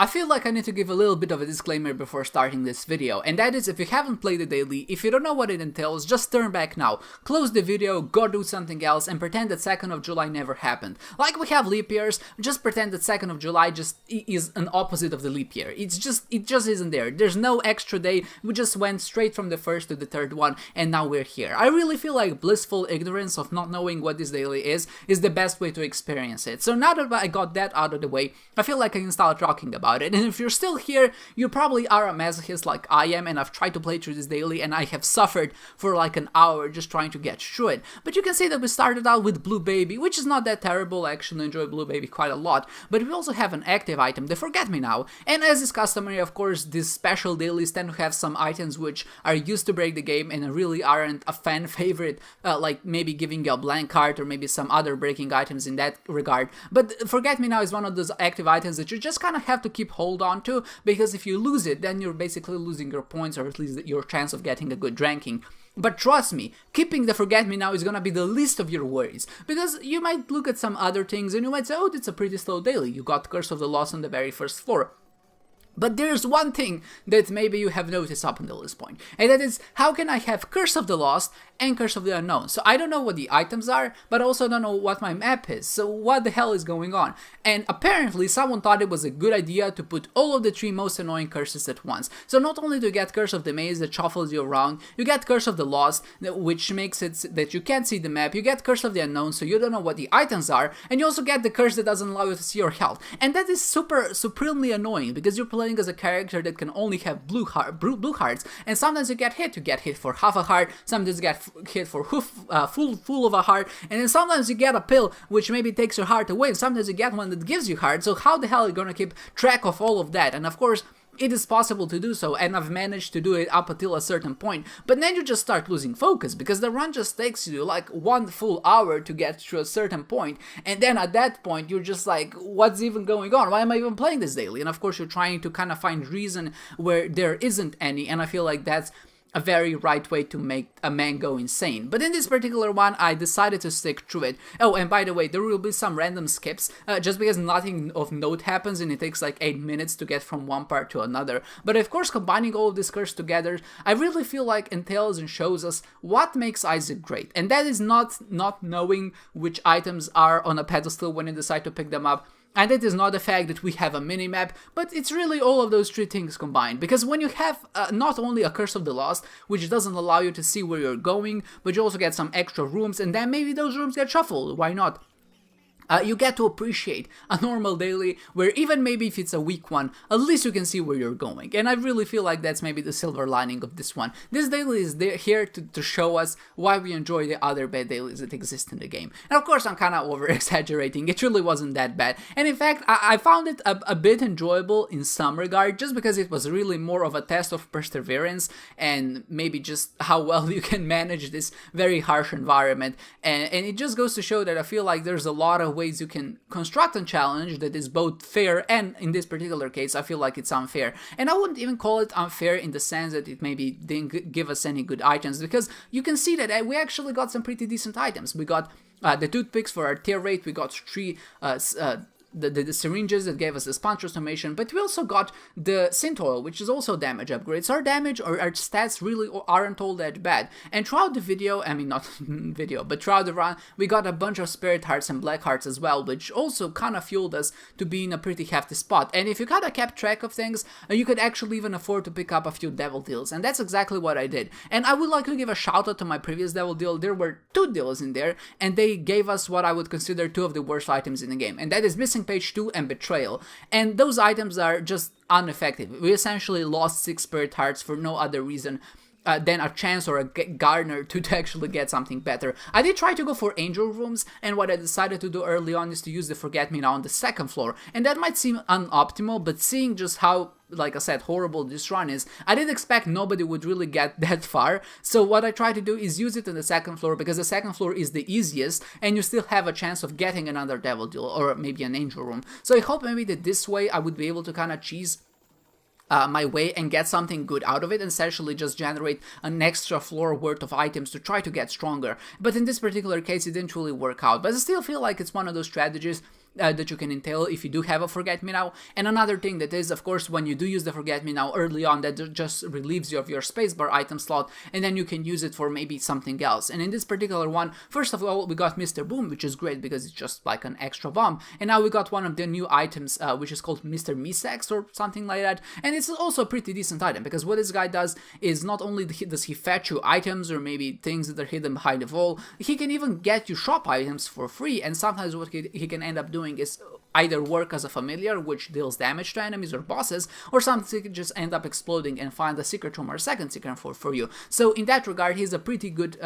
I feel like I need to give a little bit of a disclaimer before starting this video, and that is if you haven't played the daily, if you don't know what it entails, just turn back now, close the video, go do something else, and pretend that 2nd of July never happened. Like we have leap years, just pretend that 2nd of July just is an opposite of the leap year. It just isn't there. There's no extra day, we just went straight from the 1st to the 3rd one, and now we're here. I really feel like blissful ignorance of not knowing what this daily is the best way to experience it. So now that I got that out of the way, I feel like I can start talking about it. And if you're still here, you probably are a masochist like I am, and I've tried to play through this daily and I have suffered for like an hour just trying to get through it. But you can see that we started out with Blue Baby, which is not that terrible. I actually enjoy Blue Baby quite a lot. But we also have an active item, the Forget Me Now. And as is customary, of course, these special dailies tend to have some items which are used to break the game and really aren't a fan favorite, like maybe giving you a blank card or maybe some other breaking items in that regard. But Forget Me Now is one of those active items that you just kind of have to keep hold on to, because if you lose it, then you're basically losing your points, or at least your chance of getting a good ranking. But trust me, keeping the Forget Me Now is gonna be the least of your worries, because you might look at some other things and you might say, oh, it's a pretty slow daily, you got Curse of the Lost on the very first floor. But there's one thing that maybe you have noticed up until this point, and that is, how can I have Curse of the Lost and Curse of the Unknown? So I don't know what the items are, but I also don't know what my map is, so what the hell is going on? And apparently someone thought it was a good idea to put all of the 3 most annoying curses at once. So not only do you get Curse of the Maze that shuffles you around, you get Curse of the Lost, which makes it that you can't see the map, you get Curse of the Unknown, so you don't know what the items are, and you also get the curse that doesn't allow you to see your health. And that is supremely annoying, because you're playing as a character that can only have blue hearts, and sometimes you get hit for half a heart, sometimes you get hit for full of a heart, and then sometimes you get a pill which maybe takes your heart away, and sometimes you get one that gives you heart. So how the hell are you gonna keep track of all of that? And of course, it is possible to do so, and I've managed to do it up until a certain point, but then you just start losing focus, because the run just takes you like 1 full hour to get to a certain point, and then at that point you're just like, what's even going on? Why am I even playing this daily? And of course you're trying to kind of find reason where there isn't any, and I feel like that's a very right way to make a man go insane. But in this particular one, I decided to stick through it. Oh, and by the way, there will be some random skips, just because nothing of note happens and it takes like 8 minutes to get from one part to another. But of course, combining all of this curse together, I really feel like entails and shows us what makes Isaac great. And that is not knowing which items are on a pedestal when you decide to pick them up. And it is not the fact that we have a mini-map, but it's really all of those 3 things combined. Because when you have not only a Curse of the Lost, which doesn't allow you to see where you're going, but you also get some extra rooms, and then maybe those rooms get shuffled, why not? You get to appreciate a normal daily where even maybe if it's a weak one, at least you can see where you're going. And I really feel like that's maybe the silver lining of this one. This daily is here to show us why we enjoy the other bad dailies that exist in the game. And of course I'm kind of over-exaggerating, it really wasn't that bad. And in fact, I found it a bit enjoyable in some regard, just because it was really more of a test of perseverance and maybe just how well you can manage this very harsh environment. And it just goes to show that I feel like there's a lot of ways you can construct a challenge that is both fair, and in this particular case I feel like it's unfair. And I wouldn't even call it unfair in the sense that it maybe didn't give us any good items, because you can see that we actually got some pretty decent items. We got the toothpicks for our tear rate, we got 3 the syringes that gave us the sponge transformation, but we also got the synth oil, which is also damage upgrades. Our damage or our stats really aren't all that bad. And throughout the video, I mean not video, but throughout the run, we got a bunch of spirit hearts and black hearts as well, which also kind of fueled us to be in a pretty hefty spot. And if you kind of kept track of things, you could actually even afford to pick up a few devil deals, and that's exactly what I did. And I would like to give a shout out to my previous devil deal. There were 2 deals in there, and they gave us what I would consider 2 of the worst items in the game, and that is Missing Page 2 and Betrayal. And those items are just ineffective. We essentially lost 6 spirit hearts for no other reason than a chance or a gardener to actually get something better. I did try to go for angel rooms, and what I decided to do early on is to use the Forget Me Now on the 2nd floor, and that might seem unoptimal, but seeing just how, like I said, horrible this run is, I didn't expect nobody would really get that far. So what I try to do is use it on the 2nd floor, because the 2nd floor is the easiest and you still have a chance of getting another devil deal or maybe an angel room. So I hope maybe that this way I would be able to kind of cheese my way and get something good out of it, and essentially just generate an extra floor worth of items to try to get stronger. But in this particular case it didn't really work out, but I still feel like it's one of those strategies that you can entail if you do have a Forget Me Now. And another thing that is, of course, when you do use the Forget Me Now early on, that just relieves you of your spacebar item slot, and then you can use it for maybe something else. And in this particular one, first of all, we got Mr. Boom, which is great because it's just like an extra bomb. And now we got one of the new items, which is called Mr. Misex or something like that. And it's also a pretty decent item, because what this guy does is not only does he fetch you items or maybe things that are hidden behind the wall, he can even get you shop items for free. And sometimes what he can end up doing is either work as a familiar, which deals damage to enemies or bosses, or sometimes he can just end up exploding and find a secret room or a second secret for you. So in that regard, he's a pretty good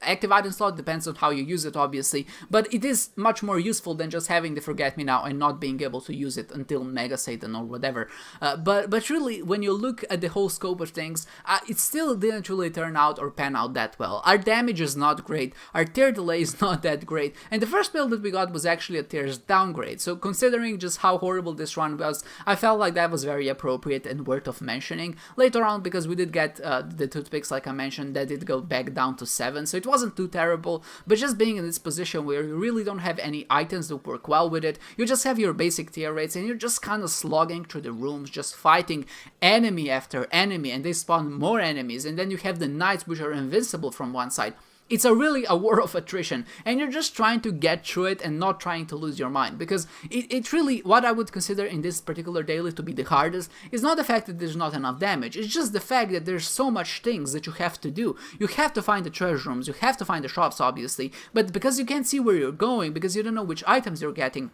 active item slot, depends on how you use it, obviously, but it is much more useful than just having the Forget Me Now and not being able to use it until Mega Satan or whatever. But really, when you look at the whole scope of things, it still didn't really turn out or pan out that well. Our damage is not great, our tier delay is not that great, and the first build that we got was actually a tiers downgrade, so considering just how horrible this run was, I felt like that was very appropriate and worth of mentioning. Later on, because we did get the toothpicks, like I mentioned, that did go back down to 7, so it wasn't too terrible, but just being in this position where you really don't have any items that work well with it, you just have your basic tier rates and you're just kind of slogging through the rooms, just fighting enemy after enemy, and they spawn more enemies, and then you have the knights which are invincible from one side. It's really a war of attrition, and you're just trying to get through it and not trying to lose your mind, because it really, what I would consider in this particular daily to be the hardest is not the fact that there's not enough damage, it's just the fact that there's so much things that you have to do. You have to find the treasure rooms, you have to find the shops, obviously, but because you can't see where you're going, because you don't know which items you're getting,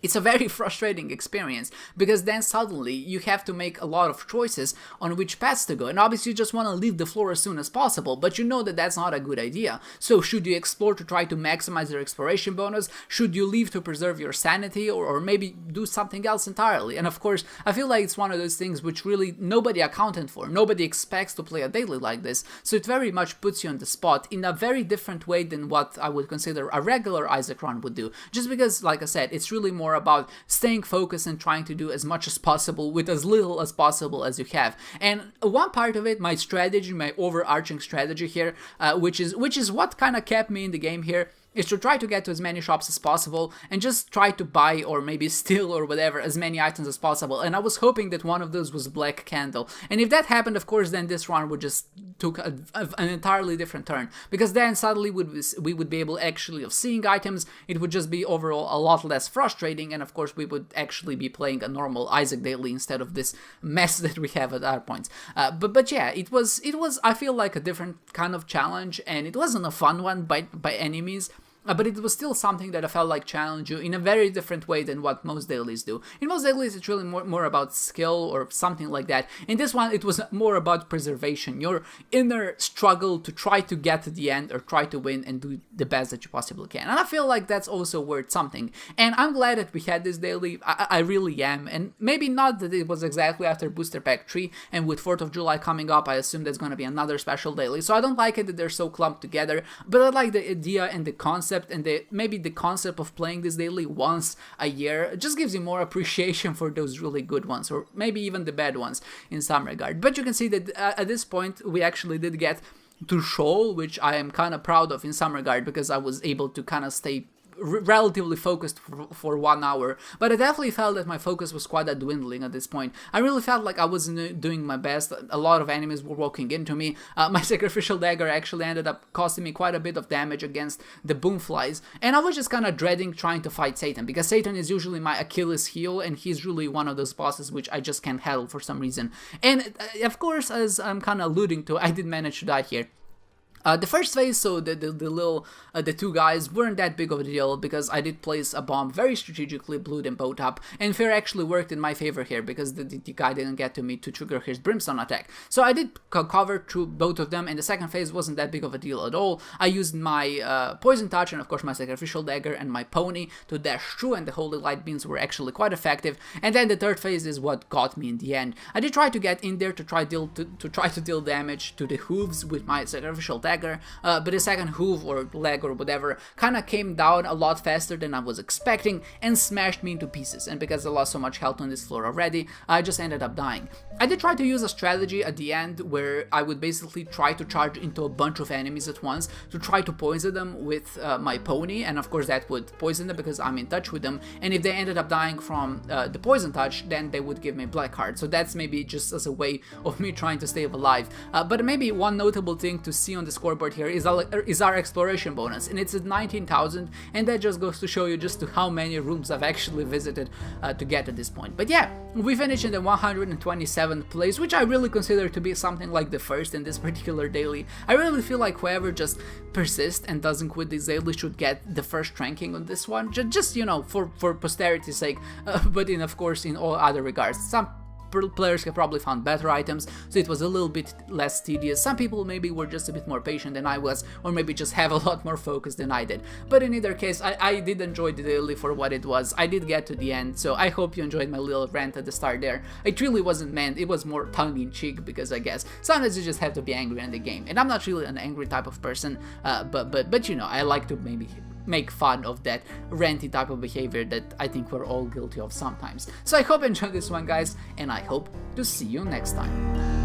it's a very frustrating experience, because then suddenly you have to make a lot of choices on which paths to go, and obviously you just want to leave the floor as soon as possible, but you know that that's not a good idea. So should you explore to try to maximize your exploration bonus? Should you leave to preserve your sanity, or maybe do something else entirely? And of course, I feel like it's one of those things which really nobody accounted for. Nobody expects to play a daily like this, so it very much puts you on the spot in a very different way than what I would consider a regular Isaac run would do, just because, like I said, it's really more about staying focused and trying to do as much as possible with as little as possible as you have. And one part of it, my strategy, my overarching strategy here, which is what kind of kept me in the game here, is to try to get to as many shops as possible and just try to buy or maybe steal or whatever as many items as possible. And I was hoping that one of those was Black Candle. And if that happened, of course, then this run would just took an entirely different turn, because then suddenly we would be able actually of seeing items. It would just be overall a lot less frustrating, and of course we would actually be playing a normal Isaac daily instead of this mess that we have at our points. But yeah, it was I feel like a different kind of challenge, and it wasn't a fun one by any means. But it was still something that I felt like challenged you in a very different way than what most dailies do. In most dailies, it's really more about skill or something like that. In this one, it was more about preservation, your inner struggle to try to get to the end or try to win and do the best that you possibly can. And I feel like that's also worth something. And I'm glad that we had this daily. I really am. And maybe not that it was exactly after Booster Pack 3, and with 4th of July coming up, I assume there's going to be another special daily. So I don't like it that they're so clumped together, but I like the idea and the concept, and maybe the concept of playing this daily once a year. It just gives you more appreciation for those really good ones, or maybe even the bad ones in some regard. But you can see that at this point we actually did get to Shoal, which I am kind of proud of in some regard, because I was able to kind of stay relatively focused for 1 hour, but I definitely felt that my focus was quite dwindling at this point. I really felt like I wasn't doing my best. A lot of enemies were walking into me. My sacrificial dagger actually ended up costing me quite a bit of damage against the boomflies, and I was just kind of dreading trying to fight Satan, because Satan is usually my Achilles heel, and he's really one of those bosses which I just can't handle for some reason. And of course, as I'm kind of alluding to, I did manage to die here. The first phase, so the two guys weren't that big of a deal, because I did place a bomb very strategically, blew them both up, and fear actually worked in my favor here, because the guy didn't get to me to trigger his brimstone attack. So I did cover through both of them, and the second phase wasn't that big of a deal at all. I used my poison touch and of course my sacrificial dagger and my pony to dash through, and the holy light beams were actually quite effective. And then the third phase is what got me in the end. I did try to get in there to try to deal damage to the hooves with my sacrificial dagger, dagger, but the second hoof or leg or whatever kind of came down a lot faster than I was expecting and smashed me into pieces, and because I lost so much health on this floor already, I just ended up dying. I did try to use a strategy at the end where I would basically try to charge into a bunch of enemies at once to try to poison them with my pony, and of course that would poison them because I'm in touch with them, and if they ended up dying from the poison touch, then they would give me black card. So that's maybe just as a way of me trying to stay alive. But maybe one notable thing to see on the scoreboard here is our exploration bonus, and it's at 19,000, and that just goes to show you just how many rooms I've actually visited to get to this point. But yeah, we finished in the 127th place, which I really consider to be something like the first in this particular daily. I really feel like whoever just persists and doesn't quit this daily should get the first ranking on this one, just you know, for posterity's sake, but of course in all other regards. Some players have probably found better items, so it was a little bit less tedious. Some people maybe were just a bit more patient than I was, or maybe just have a lot more focus than I did. But in either case, I did enjoy the daily for what it was. I did get to the end, so I hope you enjoyed my little rant at the start there. It really wasn't meant, it was more tongue-in-cheek, because I guess sometimes you just have to be angry in the game, and I'm not really an angry type of person, but you know, I like to maybe make fun of that ranty type of behavior that I think we're all guilty of sometimes. So I hope you enjoyed this one, guys, and I hope to see you next time.